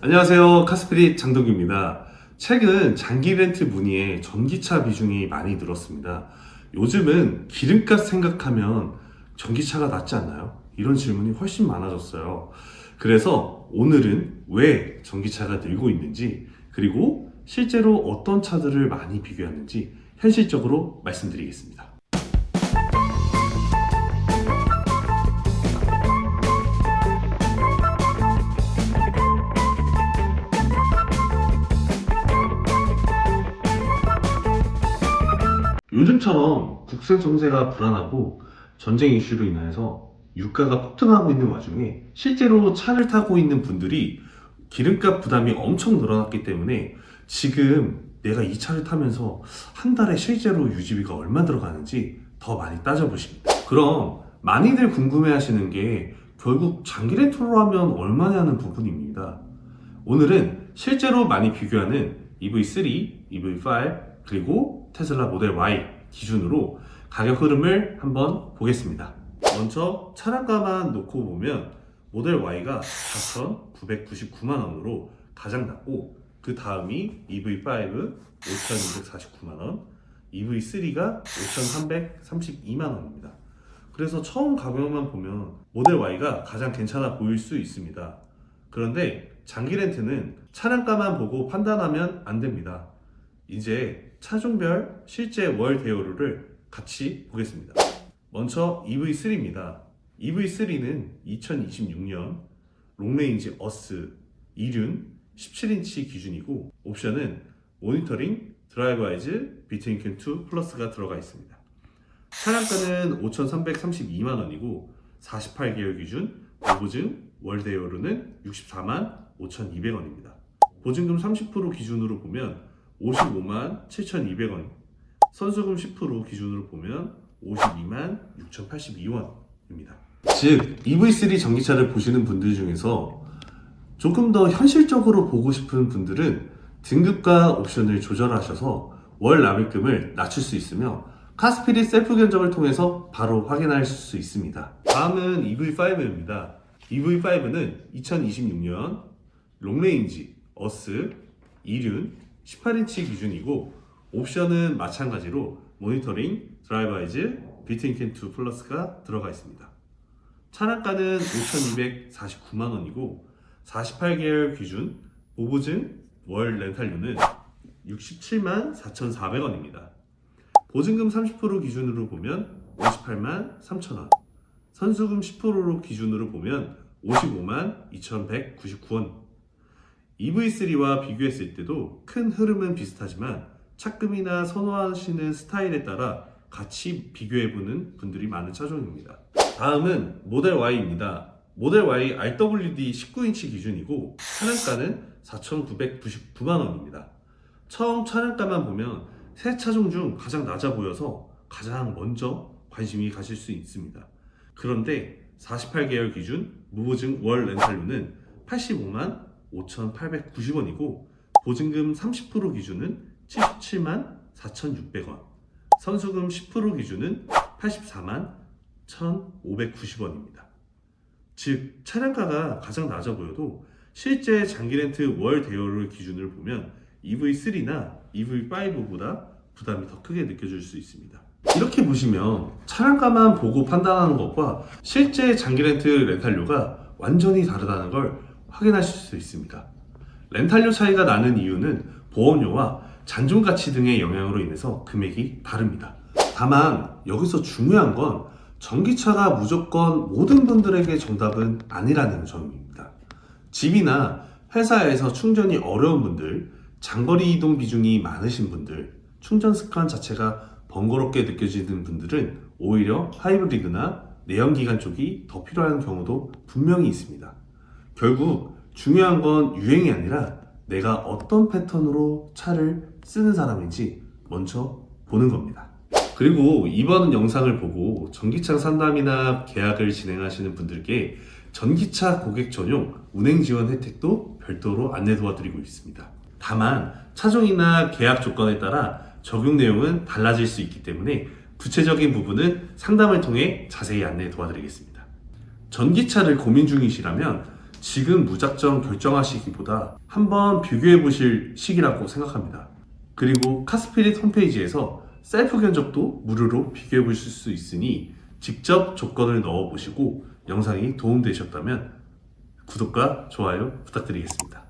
안녕하세요. 카스피릿 장동규입니다. 최근 장기 렌트 문의에 전기차 비중이 많이 늘었습니다. 요즘은 기름값 생각하면 전기차가 낫지 않나요? 이런 질문이 훨씬 많아졌어요. 그래서 오늘은 왜 전기차가 늘고 있는지, 그리고 실제로 어떤 차들을 많이 비교하는지 현실적으로 말씀드리겠습니다. 요즘처럼 국제 정세가 불안하고 전쟁 이슈로 인해서 유가가 폭등하고 있는 와중에 실제로 차를 타고 있는 분들이 기름값 부담이 엄청 늘어났기 때문에 지금 내가 이 차를 타면서 한 달에 실제로 유지비가 얼마 들어가는지 더 많이 따져보십니다. 그럼 많이들 궁금해 하시는 게 결국 장기 렌트로 하면 얼마냐는 부분입니다. 오늘은 실제로 많이 비교하는 EV3, EV5, 그리고 테슬라 모델 Y 기준으로 가격 흐름을 한번 보겠습니다. 먼저 차량가만 놓고 보면 모델 Y가 4,999만원으로 가장 낮고, 그 다음이 EV5 5,249만원, EV3가 5,332만원입니다. 그래서 처음 가격만 보면 모델 Y가 가장 괜찮아 보일 수 있습니다. 그런데 장기 렌트는 차량가만 보고 판단하면 안 됩니다. 이제 차종별 실제 월 대여료를 같이 보겠습니다. 먼저 EV3입니다. EV3는 2026년 롱레인지 어스 2륜 17인치 기준이고, 옵션은 모니터링, 드라이브 와이즈, 비트윈캠2 플러스가 들어가 있습니다. 차량가는 5,332만원이고 48개월 기준 무보증 월 대여료는 64만 5,200원입니다. 보증금 30% 기준으로 보면 55만 7,200원, 선수금 10% 기준으로 보면 52만 6,082원입니다. 즉, EV3 전기차를 보시는 분들 중에서 조금 더 현실적으로 보고 싶은 분들은 등급과 옵션을 조절하셔서 월 납입금을 낮출 수 있으며 카스피릿 셀프 견적을 통해서 바로 확인할 수 있습니다. 다음은 EV5입니다. EV5는 2026년 롱레인지 어스 2륜 18인치 기준이고, 옵션은 마찬가지로 모니터링, 드라이브 와이즈, 비트윈캠2 플러스가 들어가 있습니다. 차량가는 5,249만원이고 48개월 기준 무보증 월 렌탈료는 67만 4,400원입니다. 보증금 30% 기준으로 보면 58만 3천원, 선수금 10%로 기준으로 보면 55만 2,199원. EV3와 비교했을 때도 큰 흐름은 비슷하지만 차급이나 선호하시는 스타일에 따라 같이 비교해보는 분들이 많은 차종입니다. 다음은 모델 Y입니다. 모델 Y RWD 19인치 기준이고 차량가는 4,999만원입니다. 처음 차량가만 보면 세 차종 중 가장 낮아 보여서 가장 먼저 관심이 가실 수 있습니다. 그런데 48개월 기준 무보증 월 렌탈료는 85만 5,890원이고 보증금 30% 기준은 77만 4,600원, 선수금 10% 기준은 84만 1,590원입니다. 즉, 차량가가 가장 낮아 보여도 실제 장기 렌트 월 대여를 기준으로 보면 EV3나 EV5보다 부담이 더 크게 느껴질 수 있습니다. 이렇게 보시면 차량가만 보고 판단하는 것과 실제 장기 렌트 렌탈료가 완전히 다르다는 걸 확인하실 수 있습니다. 렌탈료 차이가 나는 이유는 보험료와 잔존가치 등의 영향으로 인해서 금액이 다릅니다. 다만 여기서 중요한 건 전기차가 무조건 모든 분들에게 정답은 아니라는 점입니다. 집이나 회사에서 충전이 어려운 분들, 장거리 이동 비중이 많으신 분들, 충전 습관 자체가 번거롭게 느껴지는 분들은 오히려 하이브리드나 내연기관 쪽이 더 필요한 경우도 분명히 있습니다. 결국 중요한 건 유행이 아니라 내가 어떤 패턴으로 차를 쓰는 사람인지 먼저 보는 겁니다. 그리고 이번 영상을 보고 전기차 상담이나 계약을 진행하시는 분들께 전기차 고객 전용 운행 지원 혜택도 별도로 안내 도와드리고 있습니다. 다만 차종이나 계약 조건에 따라 적용 내용은 달라질 수 있기 때문에 구체적인 부분은 상담을 통해 자세히 안내 도와드리겠습니다. 전기차를 고민 중이시라면 지금 무작정 결정하시기보다 한번 비교해 보실 시기라고 생각합니다. 그리고 카스피릿 홈페이지에서 셀프 견적도 무료로 비교해 보실 수 있으니 직접 조건을 넣어 보시고 영상이 도움되셨다면 구독과 좋아요 부탁드리겠습니다.